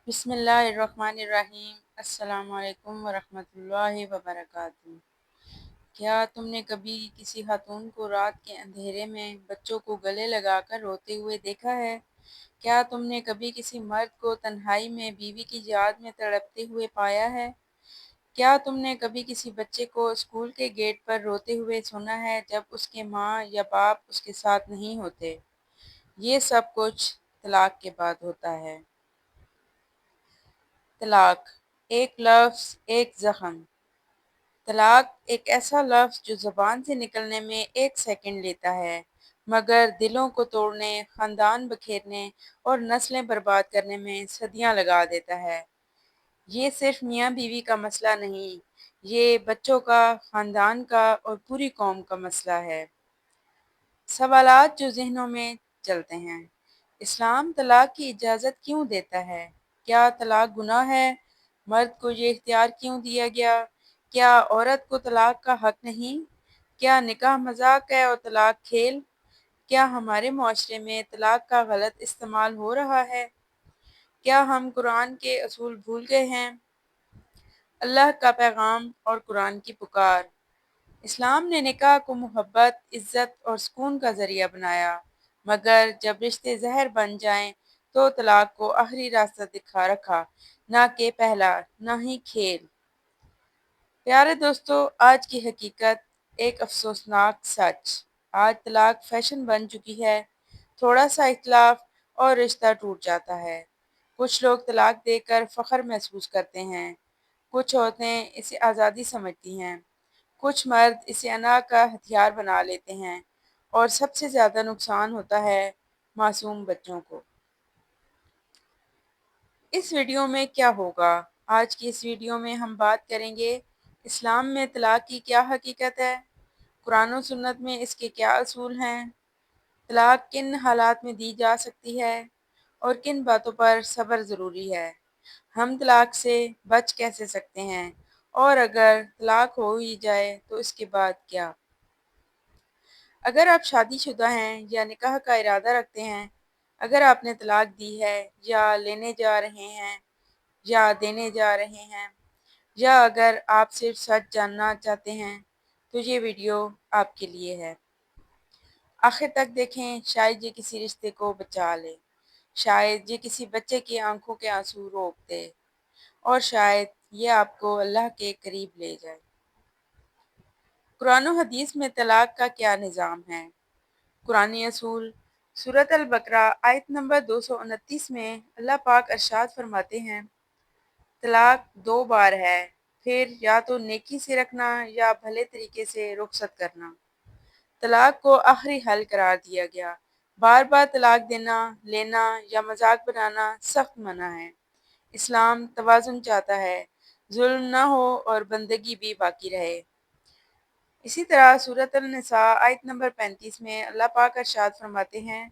بسم اللہ الرحمن الرحیم۔ السلام علیکم ورحمۃ اللہ وبرکاتہ۔ کیا تم نے کبھی کسی خاتون کو رات کے اندھیرے میں بچوں کو گلے لگا کر روتے ہوئے دیکھا ہے؟ کیا تم نے کبھی کسی مرد کو تنہائی میں بیوی کی یاد میں تڑپتے ہوئے پایا ہے؟ کیا تم نے کبھی کسی بچے کو اسکول کے گیٹ پر روتے ہوئے سنا ہے جب اس کے ماں یا باپ اس کے ساتھ نہیں ہوتے؟ یہ سب کچھ طلاق کے بعد ہوتا ہے۔ طلاق، ایک لفظ، ایک زخم۔ طلاق ایک ایسا لفظ جو زبان سے نکلنے میں 1 سیکنڈ لیتا ہے، مگر دلوں کو توڑنے، خاندان بکھیرنے اور نسلیں برباد کرنے میں صدیاں لگا دیتا ہے۔ یہ صرف میاں بیوی کا مسئلہ نہیں، یہ بچوں کا، خاندان کا اور پوری قوم کا مسئلہ ہے۔ سوالات جو ذہنوں میں چلتے ہیں: اسلام طلاق کی اجازت کیوں دیتا ہے؟ کیا طلاق گناہ ہے؟ مرد کو یہ اختیار کیوں دیا گیا؟ کیا عورت کو طلاق کا حق نہیں؟ کیا نکاح مذاق ہے اور طلاق کھیل؟ کیا ہمارے معاشرے میں طلاق کا غلط استعمال ہو رہا ہے؟ کیا ہم قرآن کے اصول بھول گئے ہیں؟ اللہ کا پیغام اور قرآن کی پکار۔ اسلام نے نکاح کو محبت، عزت اور سکون کا ذریعہ بنایا، مگر جب رشتے زہر بن جائیں تو طلاق کو آخری راستہ دکھا رکھا، نہ کہ پہلا، نہ ہی کھیل۔ پیارے دوستو، آج کی حقیقت، ایک افسوسناک سچ۔ آج طلاق فیشن بن چکی ہے۔ تھوڑا سا اختلاف اور رشتہ ٹوٹ جاتا ہے۔ کچھ لوگ طلاق دے کر فخر محسوس کرتے ہیں۔ کچھ عورتیں اسے آزادی سمجھتی ہیں۔ کچھ مرد اسے انا کا ہتھیار بنا لیتے ہیں، اور سب سے زیادہ نقصان ہوتا ہے معصوم بچوں کو۔ اس ویڈیو میں کیا ہوگا؟ آج کی اس ویڈیو میں ہم بات کریں گے اسلام میں طلاق کی کیا حقیقت ہے، قرآن و سنت میں اس کے کیا اصول ہیں، طلاق کن حالات میں دی جا سکتی ہے، اور کن باتوں پر صبر ضروری ہے۔ ہم طلاق سے بچ کیسے سکتے ہیں، اور اگر طلاق ہو ہی جائے تو اس کے بعد کیا؟ اگر آپ شادی شدہ ہیں یا نکاح کا ارادہ رکھتے ہیں، اگر آپ نے طلاق دی ہے یا لینے جا رہے ہیں یا دینے جا رہے ہیں، یا اگر آپ صرف سچ جاننا چاہتے ہیں، تو یہ ویڈیو آپ کے لیے ہے۔ آخر تک دیکھیں، شاید یہ کسی رشتے کو بچا لے، شاید یہ کسی بچے کی آنکھوں کے آنسو روک دے، اور شاید یہ آپ کو اللہ کے قریب لے جائے۔ قرآن و حدیث میں طلاق کا کیا نظام ہے؟ قرآنی اصول۔ سورۃ البقرہ آیت نمبر 229 میں اللہ پاک ارشاد فرماتے ہیں: طلاق 2 بار ہے، پھر یا تو نیکی سے رکھنا یا بھلے طریقے سے رخصت کرنا۔ طلاق کو آخری حل قرار دیا گیا۔ بار بار طلاق دینا، لینا یا مذاق بنانا سخت منع ہے۔ اسلام توازن چاہتا ہے، ظلم نہ ہو اور بندگی بھی باقی رہے۔ اسی طرح سورۃ النساء آیت نمبر 35 میں اللہ پاک ارشاد فرماتے ہیں: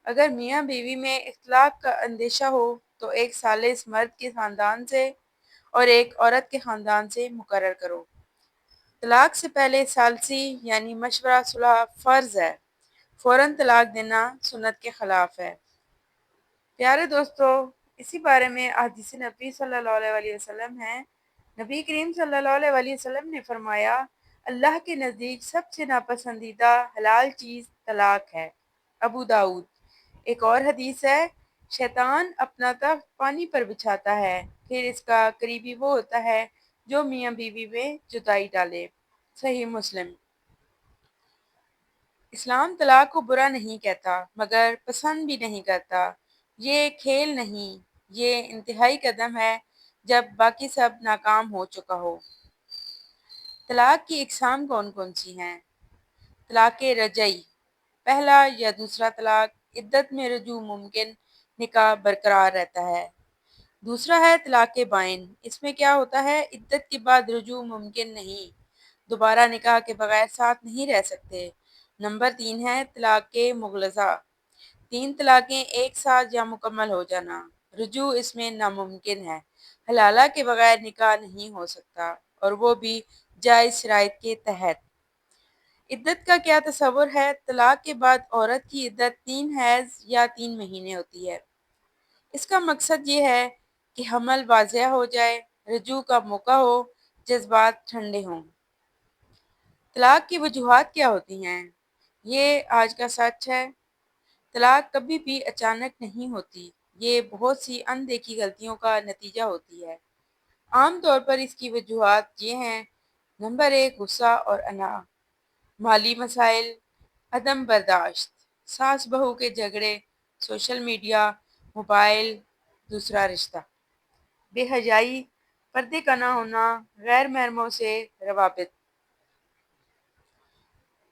اگر میاں بیوی میں اختلاف کا اندیشہ ہو تو ایک ثالث مرد کے خاندان سے اور ایک عورت کے خاندان سے مقرر کرو۔ طلاق سے پہلے ثالثی یعنی مشورہ صلح فرض ہے۔ فوراً طلاق دینا سنت کے خلاف ہے۔ پیارے دوستو، اسی بارے میں احادیث نبی صلی اللہ علیہ وسلم ہیں۔ نبی کریم صلی اللہ علیہ وسلم نے فرمایا: اللہ کے نزدیک سب سے ناپسندیدہ حلال چیز طلاق ہے۔ ابو داؤد۔ ایک اور حدیث ہے: شیطان اپنا تخت پانی پر بچھاتا ہے، پھر اس کا قریبی وہ ہوتا ہے جو میاں بیوی میں جدائی ڈالے۔ صحیح مسلم۔ اسلام طلاق کو برا نہیں کہتا، مگر پسند بھی نہیں کرتا۔ یہ کھیل نہیں، یہ انتہائی قدم ہے جب باقی سب ناکام ہو چکا ہو۔ طلاق کی اقسام کون کون سی ہیں؟ طلاق رجعی، پہلا یا دوسرا طلاق، عدت میں رجوع ممکن، نکاح برقرار رہتا ہے۔ دوسرا ہے طلاق بائن، اس میں کیا ہوتا ہے؟ عدت کے بعد رجوع ممکن نہیں، دوبارہ نکاح کے بغیر ساتھ نہیں رہ سکتے۔ نمبر 3 ہے طلاق مغلظہ، 3 طلاقیں ایک ساتھ یا مکمل ہو جانا، رجوع اس میں ناممکن ہے، حلالہ کے بغیر نکاح نہیں ہو سکتا، اور وہ بھی جائز شرائط کے تحت۔ عدت کا کیا تصور ہے؟ طلاق کے بعد عورت کی عدت 3 حیض یا 3 مہینے ہوتی ہے۔ اس کا مقصد یہ ہے کہ حمل واضح ہو جائے، رجوع کا موقع ہو، جذبات ٹھنڈے ہوں۔ طلاق کی وجوہات کیا ہوتی ہیں؟ یہ آج کا سچ ہے۔ طلاق کبھی بھی اچانک نہیں ہوتی، یہ بہت سی اندیکھی غلطیوں کا نتیجہ ہوتی ہے۔ عام طور پر اس کی وجوہات یہ ہیں: نمبر 1، غصہ اور انا، مالی مسائل، عدم برداشت، ساس بہو کے جھگڑے، سوشل میڈیا، موبائل، دوسرا رشتہ، بے حیائی، پردے کا نہ ہونا، غیر محرموں سے روابط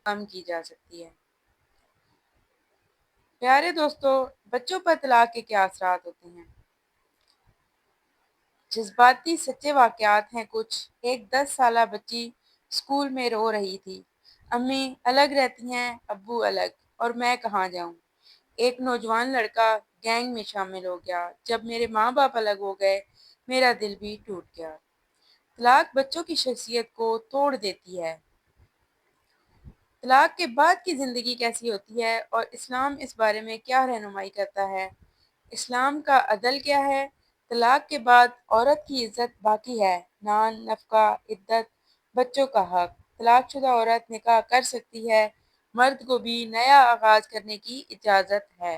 کم کی جا سکتی ہے۔ پیارے دوستو، بچوں پر طلاق کے کیا اثرات ہوتے ہیں؟ جذباتی سچے واقعات ہیں کچھ۔ ایک 10 سالہ بچی اسکول میں رو رہی تھی، امی الگ رہتی ہیں، ابو الگ، اور میں کہاں جاؤں۔ ایک نوجوان لڑکا گینگ میں شامل ہو گیا، جب میرے ماں باپ الگ ہو گئے میرا دل بھی ٹوٹ گیا۔ طلاق بچوں کی شخصیت کو توڑ دیتی ہے۔ طلاق کے بعد کی زندگی کیسی ہوتی ہے اور اسلام اس بارے میں کیا رہنمائی کرتا ہے؟ اسلام کا عدل کیا ہے؟ طلاق کے بعد عورت کی عزت باقی ہے، نان، نفقہ، عدت، بچوں کا حق۔ طلاق شدہ عورت نکاح کر سکتی ہے، مرد کو بھی نیا آغاز کرنے کی اجازت ہے۔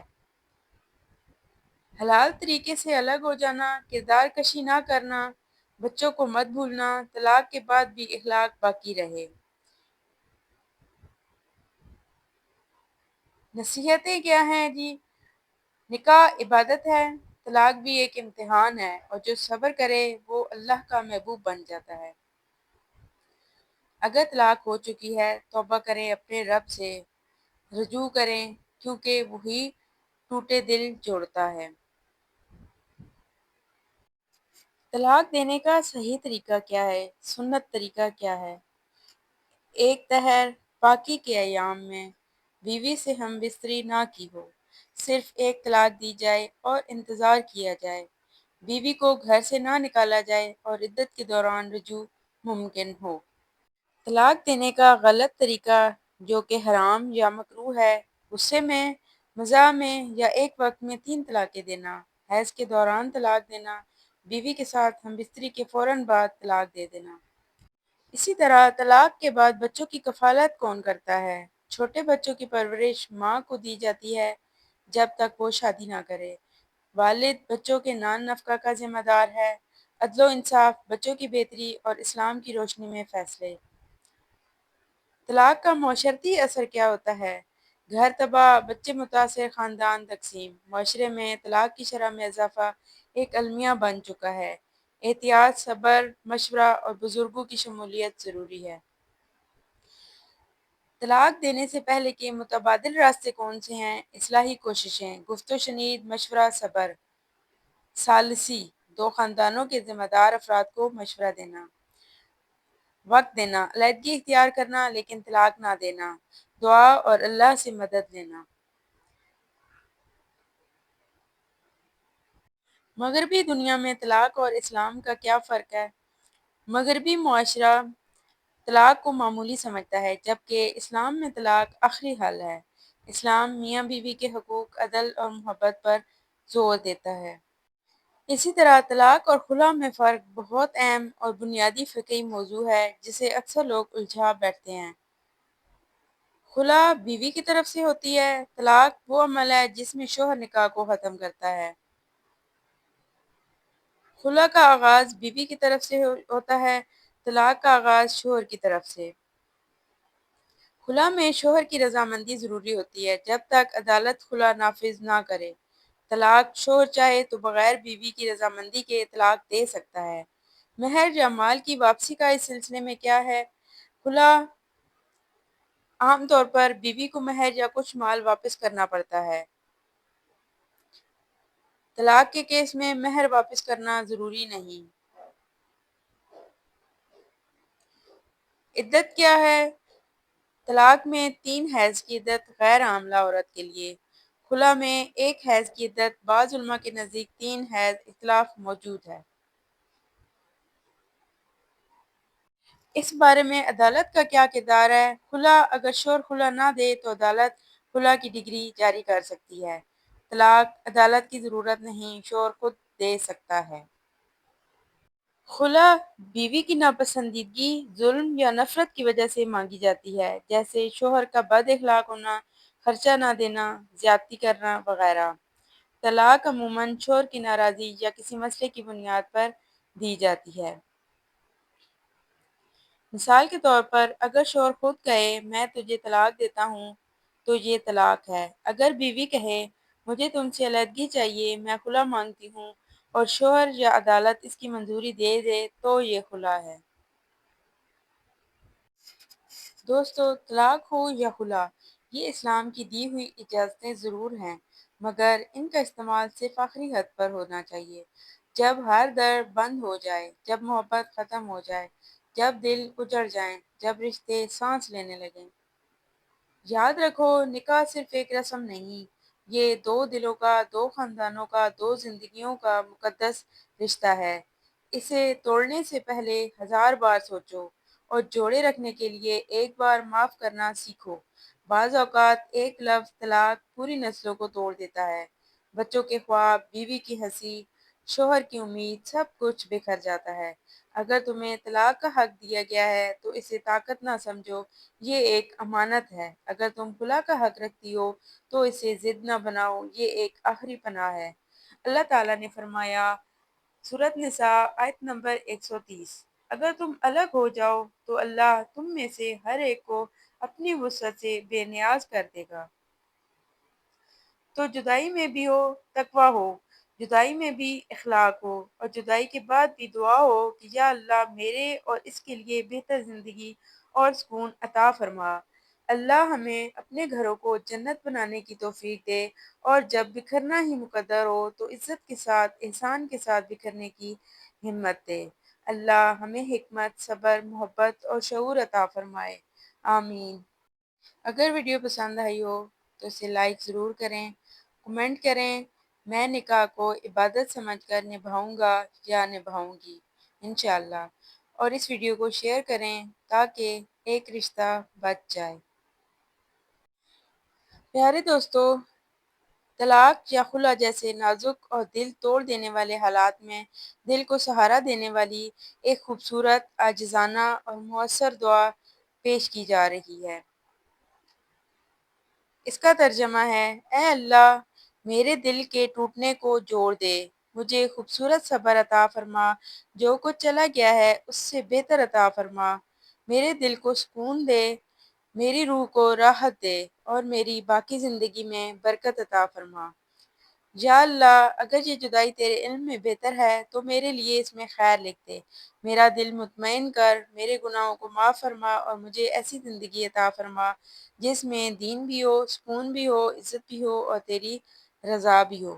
حلال طریقے سے الگ ہو جانا، کردار کشی نہ کرنا، بچوں کو مت بھولنا، طلاق کے بعد بھی اخلاق باقی رہے۔ نصیحتیں کیا ہیں جی؟ نکاح عبادت ہے، طلاق بھی ایک امتحان ہے، اور جو صبر کرے وہ اللہ کا محبوب بن جاتا ہے۔ اگر طلاق ہو چکی ہے، توبہ کریں، اپنے رب سے رجوع کریں، کیونکہ وہی ٹوٹے دل جوڑتا ہے۔ طلاق دینے کا صحیح طریقہ کیا ہے؟ سنت طریقہ کیا ہے؟ ایک طہر پاکی کے ایام میں بیوی سے ہم بستری نہ کی ہو، صرف ایک طلاق دی جائے اور انتظار کیا جائے، بیوی کو گھر سے نہ نکالا جائے اور عدت کے دوران رجوع ممکن ہو۔ طلاق دینے کا غلط طریقہ جو کہ حرام یا مکروہ ہے، غصے میں، مزاح میں یا ایک وقت میں 3 طلاقیں دینا، حیض کے دوران طلاق دینا، بیوی کے ساتھ ہم بستری کے فوراً بعد طلاق دے دینا۔ اسی طرح طلاق کے بعد بچوں کی کفالت کون کرتا ہے؟ چھوٹے بچوں کی پرورش ماں کو دی جاتی ہے جب تک وہ شادی نہ کرے۔ والد بچوں کے نان نفقہ کا ذمہ دار ہے۔ عدل و انصاف، بچوں کی بہتری اور اسلام کی روشنی میں فیصلے۔ طلاق کا معاشرتی اثر کیا ہوتا ہے؟ گھر تباہ، بچے متاثر، خاندان تقسیم۔ معاشرے میں طلاق کی شرح میں اضافہ ایک المیہ بن چکا ہے۔ احتیاط، صبر، مشورہ اور بزرگوں کی شمولیت ضروری ہے۔ طلاق دینے سے پہلے کے متبادل راستے کون سے ہیں؟ اصلاحی کوششیں، گفت و شنید، مشورہ، صبر۔ ثالثی، دو خاندانوں کے ذمہ دار افراد کو مشورہ دینا۔ وقت دینا، علیحدگی اختیار کرنا لیکن طلاق نہ دینا۔ دعا اور اللہ سے مدد لینا۔ مغربی دنیا میں طلاق اور اسلام کا کیا فرق ہے؟ مغربی معاشرہ طلاق کو معمولی سمجھتا ہے، جبکہ اسلام میں طلاق آخری حل ہے۔ اسلام میاں بیوی کے حقوق، عدل اور محبت پر زور دیتا ہے۔ اسی طرح طلاق اور خلا میں فرق بہت اہم اور بنیادی فقہی موضوع ہے جسے اکثر لوگ الجھا بیٹھتے ہیں۔ خلا بیوی کی طرف سے ہوتی ہے۔ طلاق وہ عمل ہے جس میں شوہر نکاح کو ختم کرتا ہے۔ خلا کا آغاز بیوی کی طرف سے ہوتا ہے، طلاق کا آغاز شوہر کی طرف سے۔ خلا میں شوہر کی رضامندی ضروری ہوتی ہے جب تک عدالت خلا نافذ نہ کرے۔ طلاق شوہر چاہے تو بغیر بیوی کی رضامندی کے طلاق دے سکتا ہے۔ مہر یا مال کی واپسی کا اس سلسلے میں کیا ہے؟ خلا عام طور پر بیوی کو مہر یا کچھ مال واپس کرنا پڑتا ہے۔ طلاق کے کیس میں مہر واپس کرنا ضروری نہیں۔ عدت کیا ہے؟ طلاق میں 3 حیض کی عدت غیر حاملہ عورت کے لیے، خلا میں 1 حیض کی عدت۔ بعض علماء کے نزدیک 3 حیض اختلاف موجود ہے۔ اس بارے میں عدالت کا کیا کردار ہے؟ خلا اگر شوہر خلا نہ دے تو عدالت خلا کی ڈگری جاری کر سکتی ہے۔ طلاق عدالت کی ضرورت نہیں، شوہر خود دے سکتا ہے۔ خلا بیوی کی ناپسندیدگی، ظلم یا نفرت کی وجہ سے مانگی جاتی ہے، جیسے شوہر کا بد اخلاق ہونا، خرچہ نہ دینا، زیادتی کرنا وغیرہ۔ طلاق عموماً شوہر کی ناراضی یا کسی مسئلے کی بنیاد پر دی جاتی ہے۔ مثال کے طور پر اگر شوہر خود کہے میں تجھے طلاق دیتا ہوں تو یہ طلاق ہے۔ اگر بیوی کہے مجھے تم سے علیحدگی چاہیے، میں خلا مانگتی ہوں، اور شوہر یا عدالت اس کی منظوری دے دے تو یہ خلا ہے۔ دوستو، طلاق ہو یا خلا، یہ اسلام کی دی ہوئی اجازتیں ضرور ہیں، مگر ان کا استعمال صرف آخری حد پر ہونا چاہیے۔ جب ہر در بند ہو جائے، جب محبت ختم ہو جائے، جب دل اجڑ جائیں، جب رشتے سانس لینے لگیں۔ یاد رکھو، نکاح صرف ایک رسم نہیں، یہ دو دلوں کا، دو خاندانوں کا، دو زندگیوں کا مقدس رشتہ ہے۔ اسے توڑنے سے پہلے ہزار بار سوچو، اور جوڑے رکھنے کے لیے ایک بار معاف کرنا سیکھو۔ بعض اوقات ایک لفظ طلاق پوری نسلوں کو توڑ دیتا ہے۔ بچوں کے خواب، بیوی کی ہنسی، شوہر کی امید، سب کچھ بکھر جاتا ہے۔ اگر تمہیں طلاق کا حق دیا گیا ہے تو اسے طاقت نہ سمجھو، یہ ایک امانت ہے۔ اگر تم خلا کا حق رکھتی ہو تو اسے ضد نہ بناؤ، یہ ایک آخری پناہ ہے۔ اللہ تعالیٰ نے فرمایا، سورۃ نساء آیت نمبر 130، اگر تم الگ ہو جاؤ تو اللہ تم میں سے ہر ایک کو اپنی وسعت سے بے نیاز کر دے گا۔ تو جدائی میں بھی ہو تقویٰ ہو، جدائی میں بھی اخلاق ہو، اور جدائی کے بعد بھی دعا ہو کہ یا اللہ میرے اور اس کے لیے بہتر زندگی اور سکون عطا فرما۔ اللہ ہمیں اپنے گھروں کو جنت بنانے کی توفیق دے، اور جب بکھرنا ہی مقدر ہو تو عزت کے ساتھ، احسان کے ساتھ بکھرنے کی ہمت دے۔ اللہ ہمیں حکمت، صبر، محبت اور شعور عطا فرمائے، آمین۔ اگر ویڈیو پسند آئی ہو تو اسے لائک ضرور کریں، کمنٹ کریں۔ میں نکاح کو عبادت سمجھ کر نبھاؤں گا یا نبھاؤں گی، انشاءاللہ۔ اور اس ویڈیو کو شیئر کریں تاکہ ایک رشتہ بچ جائے۔ پیارے دوستو، طلاق یا خلا جیسے نازک اور دل توڑ دینے والے حالات میں دل کو سہارا دینے والی ایک خوبصورت، عاجزانہ اور مؤثر دعا پیش کی جا رہی ہے۔ اس کا ترجمہ ہے، اے اللہ میرے دل کے ٹوٹنے کو جوڑ دے، مجھے خوبصورت صبر عطا فرما، جو کچھ چلا گیا ہے اس سے بہتر عطا فرما، میرے دل کو سکون دے، میری روح کو راحت دے، اور میری باقی زندگی میں برکت عطا فرما۔ یا اللہ اگر یہ جدائی تیرے علم میں بہتر ہے تو میرے لیے اس میں خیر لکھ دے، میرا دل مطمئن کر، میرے گناہوں کو معاف فرما، اور مجھے ایسی زندگی عطا فرما جس میں دین بھی ہو، سکون بھی ہو، عزت بھی ہو، اور تیری رضا بھی ہو۔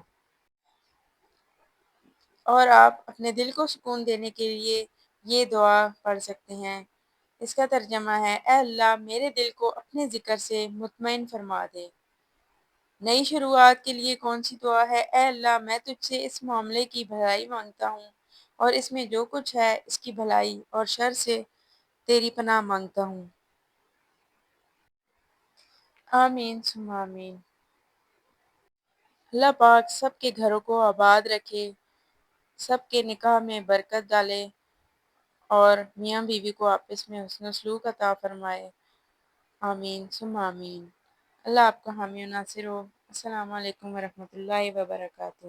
اور آپ اپنے دل کو سکون دینے کے لیے یہ دعا پڑھ سکتے ہیں۔ اس کا ترجمہ ہے، اے اللہ میرے دل کو اپنے ذکر سے مطمئن فرما دے۔ نئی شروعات کے لیے کون سی دعا ہے؟ اے اللہ میں تجھ سے اس معاملے کی بھلائی مانگتا ہوں، اور اس میں جو کچھ ہے اس کی بھلائی اور شر سے تیری پناہ مانگتا ہوں، آمین ثم آمین۔ اللہ پاک سب کے گھروں کو آباد رکھے، سب کے نکاح میں برکت ڈالے، اور میاں بیوی کو آپس میں حسن سلوک عطا فرمائے، آمین ثم آمین۔ اللہ آپ کا حامی و ناصر ہو۔ السلام علیکم ورحمۃ اللہ وبرکاتہ۔